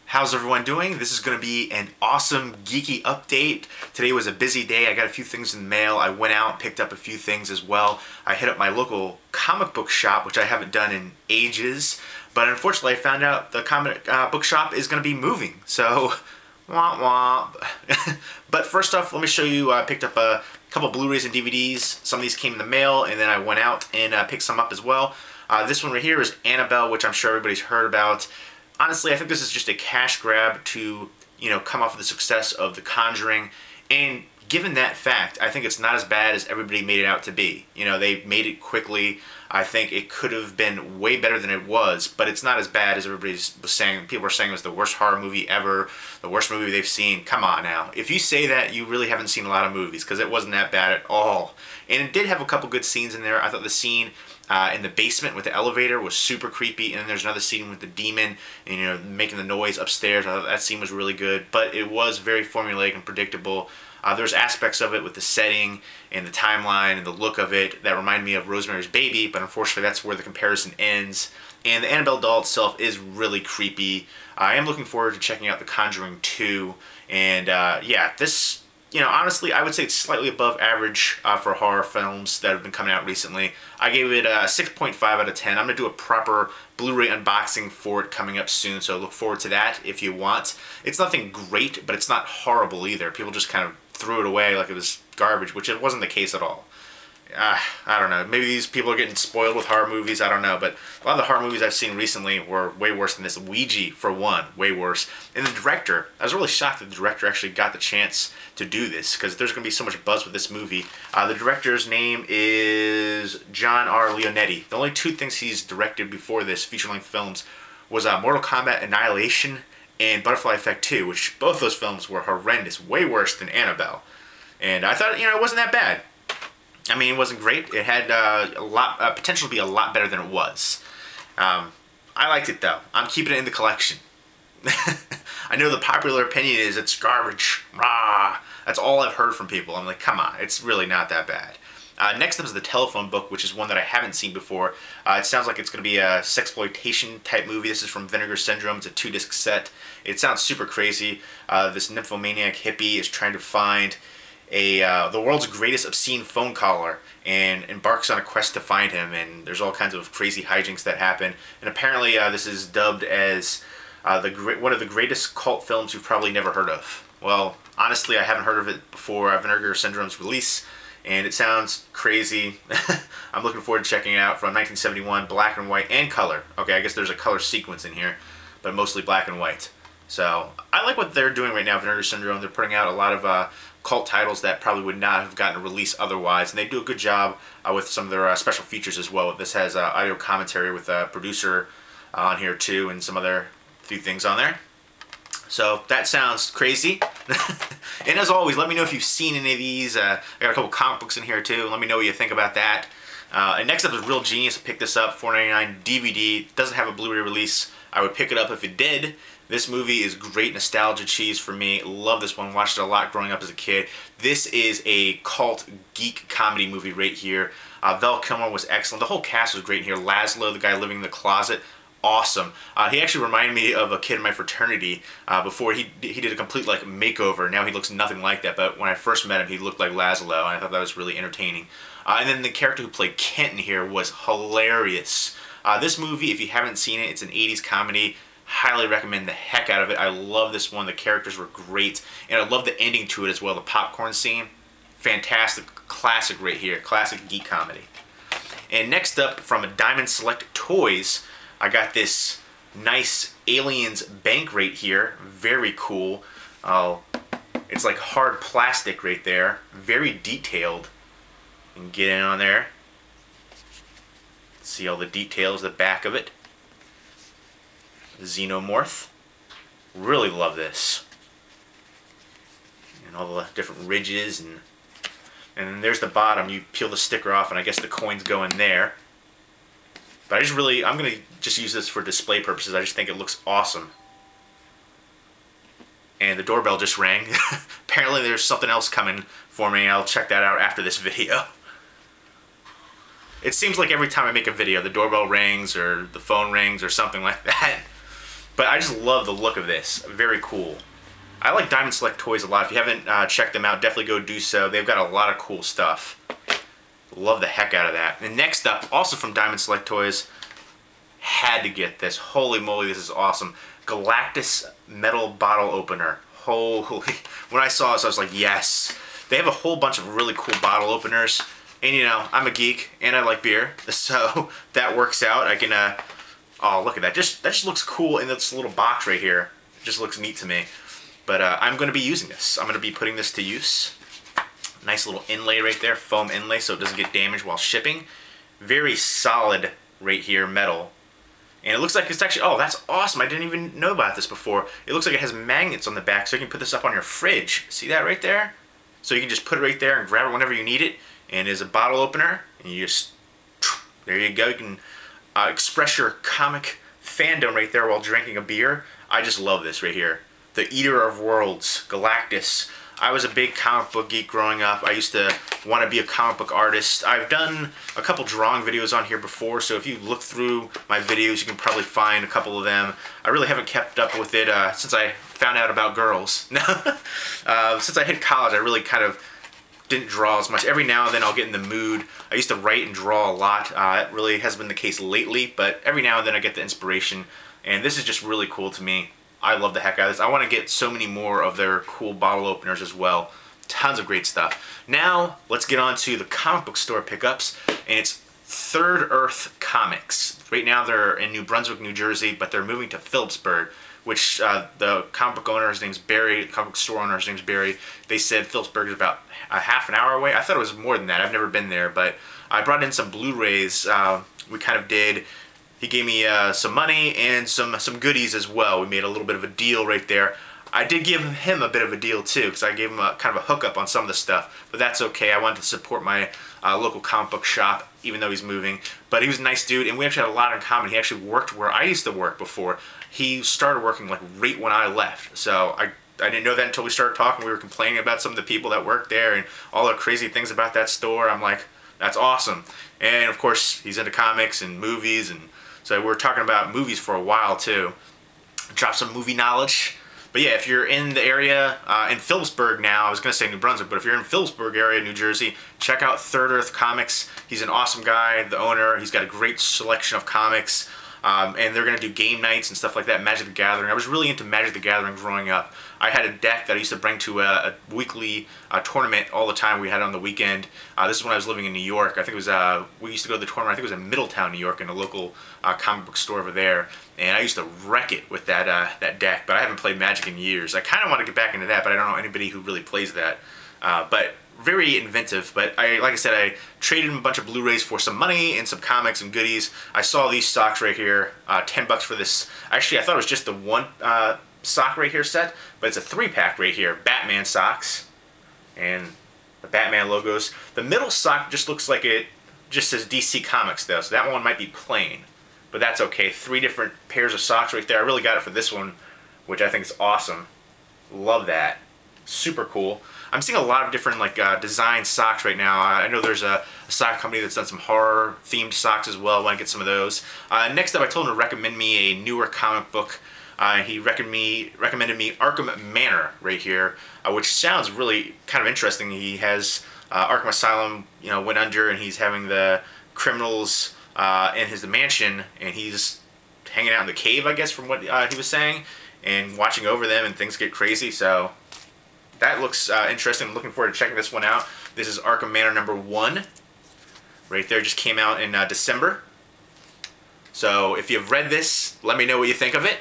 How's everyone doing? This is going to be an awesome geeky update. Today was a busy day. I got a few things in the mail. I went out, picked up a few things as well. I hit up my local comic book shop, which I haven't done in ages. But unfortunately, I found out the comic book shop is going to be moving. So, womp womp. But first off, let me show you, I picked up a couple Blu-rays and DVDs. Some of these came in the mail, and then I went out and picked some up as well. This one right here is Annabelle, which I'm sure everybody's heard about. Honestly, I think this is just a cash grab to, come off of the success of The Conjuring. And given that fact, I think it's not as bad as everybody made it out to be. They made it quickly. I think it could have been way better than it was, but it's not as bad as everybody was saying. People are saying it was the worst horror movie ever, the worst movie they've seen. Come on now. If you say that, you really haven't seen a lot of movies, because it wasn't that bad at all. And it did have a couple good scenes in there. I thought the scene in the basement with the elevator was super creepy, and then there's another scene with the demon and making the noise upstairs. I thought that scene was really good, but it was very formulaic and predictable. There's aspects of it with the setting and the timeline and the look of it that remind me of Rosemary's Baby, but unfortunately that's where the comparison ends. And the Annabelle doll itself is really creepy. I am looking forward to checking out The Conjuring 2, and yeah, this, honestly, I would say it's slightly above average for horror films that have been coming out recently. I gave it a 6.5 out of 10. I'm going to do a proper Blu-ray unboxing for it coming up soon, so look forward to that if you want. It's nothing great, but it's not horrible either. People just kind of threw it away like it was garbage, which it wasn't the case at all. I don't know. Maybe these people are getting spoiled with horror movies. I don't know. But a lot of the horror movies I've seen recently were way worse than this. Ouija, for one, way worse. And the director, I was really shocked that the director actually got the chance to do this, because there's going to be so much buzz with this movie. The director's name is John R. Leonetti. The only two things he's directed before this, feature-length films, was Mortal Kombat Annihilation and Butterfly Effect 2, which both those films were horrendous, way worse than Annabelle. And I thought, it wasn't that bad. I mean, it wasn't great. It had a lot potential to be a lot better than it was. I liked it, though. I'm keeping it in the collection. I know the popular opinion is it's garbage. Rah! That's all I've heard from people. I'm like, come on, it's really not that bad. Next up is The Telephone Book, which is one that I haven't seen before. It sounds like it's going to be a sexploitation type movie. This is from Vinegar Syndrome. It's a 2-disc set. It sounds super crazy. This nymphomaniac hippie is trying to find the world's greatest obscene phone caller and embarks on a quest to find him, and there's all kinds of crazy hijinks that happen. And apparently this is dubbed as one of the greatest cult films you've probably never heard of. Well, honestly, I haven't heard of it before Vinegar Syndrome's release, and it sounds crazy. I'm looking forward to checking it out. From 1971, black and white and color. Okay, I guess there's a color sequence in here, but mostly black and white. So I like what they're doing right now, Vinegar Syndrome. They're putting out a lot of cult titles that probably would not have gotten a release otherwise, and they do a good job with some of their special features as well. This has audio commentary with a producer on here too, and some other few things on there. So that sounds crazy. And as always, let me know if you've seen any of these. I got a couple comic books in here too. Let me know what you think about that. And next up is Real Genius. I picked this up, $4.99 DVD. Doesn't have a Blu-ray release. I would pick it up if it did. This movie is great nostalgia cheese for me. Love this one. Watched it a lot growing up as a kid. This is a cult geek comedy movie right here. Val Kilmer was excellent. The whole cast was great in here. Laszlo, the guy living in the closet, awesome. He actually reminded me of a kid in my fraternity before he did a complete makeover. Now he looks nothing like that, but when I first met him, he looked like Laszlo, and I thought that was really entertaining. And then the character who played Kent in here was hilarious. This movie, if you haven't seen it, it's an 80s comedy. Highly recommend the heck out of it. I love this one. The characters were great, and I love the ending to it as well. The popcorn scene, fantastic. Classic right here. Classic geek comedy. And next up, from Diamond Select Toys, I got this nice Aliens bank right here. Very cool. It's like hard plastic right there. Very detailed. You can get in on there. See all the details, the back of it. Xenomorph. Really love this. And all the different ridges, and then there's the bottom. You peel the sticker off, and I guess the coins go in there. But I'm going to just use this for display purposes. I just think it looks awesome. And the doorbell just rang. Apparently there's something else coming for me. I'll check that out after this video. It seems like every time I make a video, the doorbell rings or the phone rings or something like that. But I just love the look of this. Very cool. I like Diamond Select Toys a lot. If you haven't checked them out, definitely go do so. They've got a lot of cool stuff. Love the heck out of that. And next up, also from Diamond Select Toys, had to get this. Holy moly, this is awesome. Galactus metal bottle opener. Holy. When I saw this, I was like, yes. They have a whole bunch of really cool bottle openers. And you know, I'm a geek and I like beer. So that works out. I can, oh, look at that. That just looks cool in this little box right here. It just looks neat to me. But I'm going to be using this. I'm going to be putting this to use. Nice little inlay right there, foam inlay, so it doesn't get damaged while shipping. Very solid right here, metal. And it looks like it's actually, oh, that's awesome. I didn't even know about this before. It looks like it has magnets on the back, so you can put this up on your fridge. See that right there? So you can just put it right there and grab it whenever you need it. And there's a bottle opener, and you just, there you go. You can express your comic fandom right there while drinking a beer. I just love this right here. The Eater of Worlds, Galactus. I was a big comic book geek growing up. I used to want to be a comic book artist. I've done a couple drawing videos on here before, so if you look through my videos, you can probably find a couple of them. I really haven't kept up with it since I found out about girls. Since I hit college, I really kind of didn't draw as much. Every now and then I'll get in the mood. I used to write and draw a lot. It really has been the case lately, but every now and then I get the inspiration, and this is just really cool to me. I love the heck out of this. I want to get so many more of their cool bottle openers as well. Tons of great stuff. Now, let's get on to the comic book store pickups, and it's Third Earth Comics. Right now they're in New Brunswick, New Jersey, but they're moving to Phillipsburg, which the comic book owner, his name's Barry, the comic book store owner, his name's Barry. They said Phillipsburg is about a half an hour away. I thought it was more than that. I've never been there, but I brought in some Blu-rays. We kind of did. He gave me some money and some goodies as well. We made a little bit of a deal right there. I did give him a bit of a deal too, because I gave him a kind of a hookup on some of the stuff, but that's okay. I wanted to support my local comic book shop, even though he's moving. But he was a nice dude, and we actually had a lot in common. He actually worked where I used to work before. He started working like right when I left, so I didn't know that until we started talking. We were complaining about some of the people that worked there and all the crazy things about that store. I'm like, that's awesome. And of course, he's into comics and movies, and so we were talking about movies for a while too. Drop some movie knowledge. But yeah, if you're in the area, in Phillipsburg now, I was going to say New Brunswick, but if you're in Phillipsburg area, New Jersey, check out Third Earth Comics. He's an awesome guy, the owner. He's got a great selection of comics. And they're going to do game nights and stuff like that, Magic the Gathering. I was really into Magic the Gathering growing up. I had a deck that I used to bring to a weekly tournament all the time we had on the weekend. This is when I was living in New York. I think it was, we used to go to the tournament, I think it was in Middletown, New York, in a local comic book store over there. And I used to wreck it with that, that deck, but I haven't played Magic in years. I kind of want to get back into that, but I don't know anybody who really plays that. But very inventive, but like I said, I traded him a bunch of Blu-rays for some money and some comics and goodies. I saw these socks right here, 10 bucks for this. Actually, I thought it was just the one sock right here set, but it's a 3-pack right here. Batman socks and the Batman logos. The middle sock just looks like it just says DC Comics though, so that one might be plain, but that's okay. 3 different pairs of socks right there. I really got it for this one, which I think is awesome. Love that. Super cool. I'm seeing a lot of different like design socks right now. I know there's a sock company that's done some horror themed socks as well. I want to get some of those. Next up, I told him to recommend me a newer comic book. He recommended me Arkham Manor right here, which sounds really kind of interesting. He has Arkham Asylum, you know, went under, and he's having the criminals in his mansion, and he's hanging out in the cave, I guess, from what he was saying, and watching over them, and things get crazy. So that looks interesting. I'm looking forward to checking this one out. This is Arkham Manor #1. Right there, just came out in December. So if you've read this, let me know what you think of it.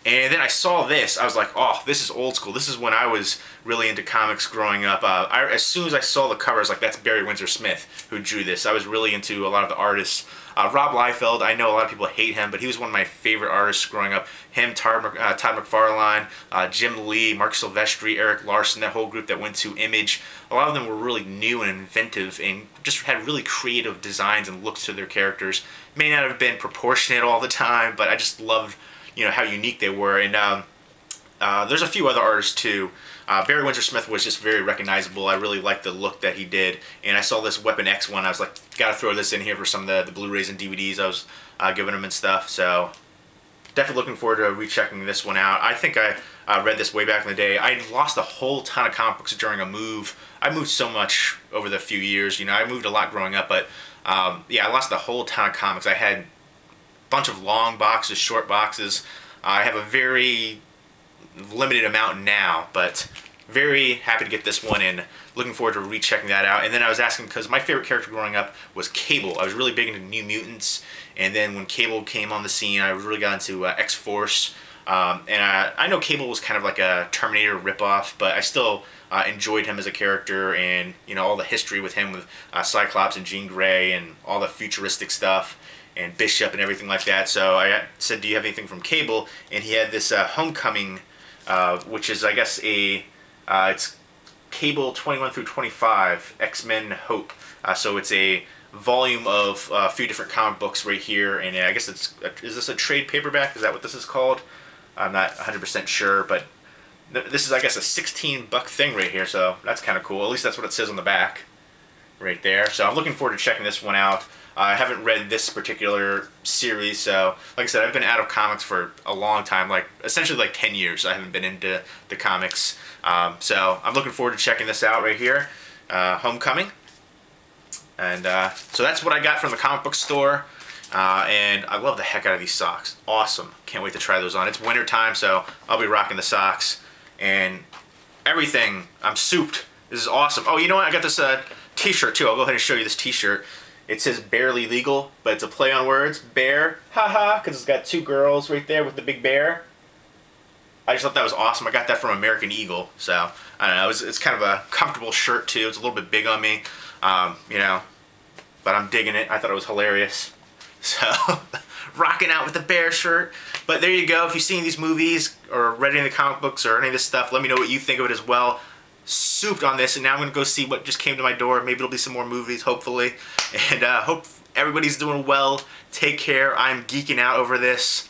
And then I saw this. I was like, oh, this is old school. This is when I was really into comics growing up. As soon as I saw the cover, I was like, that's Barry Windsor Smith who drew this. I was really into a lot of the artists. Rob Liefeld, I know a lot of people hate him, but he was one of my favorite artists growing up. Him, Todd McFarlane, Jim Lee, Mark Silvestri, Eric Larson, that whole group that went to Image. A lot of them were really new and inventive and just had really creative designs and looks to their characters. May not have been proportionate all the time, but I just loved, you know, how unique they were. And there's a few other artists too. Barry Windsor Smith was just very recognizable. I really liked the look that he did. And I saw this Weapon X one. I was like, gotta throw this in here for some of the Blu-rays and DVDs I was giving him and stuff. So definitely looking forward to rechecking this one out. I think I read this way back in the day. I lost a whole ton of comic books during a move. I moved so much over the few years. You know, I moved a lot growing up, but yeah, I lost a whole ton of comics. I had a bunch of long boxes, short boxes. I have a very limited amount now, but very happy to get this one in. Looking forward to rechecking that out. And then I was asking, because my favorite character growing up was Cable. I was really big into New Mutants, and then when Cable came on the scene, I really got into X-Force. And I know Cable was kind of like a Terminator ripoff, but I still enjoyed him as a character, and you know, all the history with him with Cyclops and Jean Grey and all the futuristic stuff and Bishop and everything like that. So I said, do you have anything from Cable? And he had this Homecoming, which is, I guess, it's Cable 21 through 25, X-Men Hope. So it's a volume of a few different comic books right here, and I guess is this a trade paperback? Is that what this is called? I'm not 100% sure, but this is, I guess, a 16-buck thing right here, so that's kind of cool. At least that's what it says on the back right there. So I'm looking forward to checking this one out. I haven't read this particular series, so like I said, I've been out of comics for a long time, like essentially like 10 years I haven't been into the comics. So I'm looking forward to checking this out right here, Homecoming. And so that's what I got from the comic book store. And I love the heck out of these socks. Awesome. Can't wait to try those on. It's winter time, so I'll be rocking the socks. And everything, I'm souped. This is awesome. Oh, you know what? I got this t-shirt too. I'll go ahead and show you this t-shirt. It says barely legal, but it's a play on words. Bear, haha, because it's got two girls right there with the big bear. I just thought that was awesome. I got that from American Eagle, so I don't know. It's kind of a comfortable shirt too. It's a little bit big on me, you know, but I'm digging it. I thought it was hilarious. So, rocking out with the bear shirt. But there you go. If you've seen these movies or read any of the comic books or any of this stuff, let me know what you think of it as well. Souped on this, and now I'm going to go see what just came to my door. Maybe it'll be some more movies, hopefully. And hope everybody's doing well. Take care. I'm geeking out over this.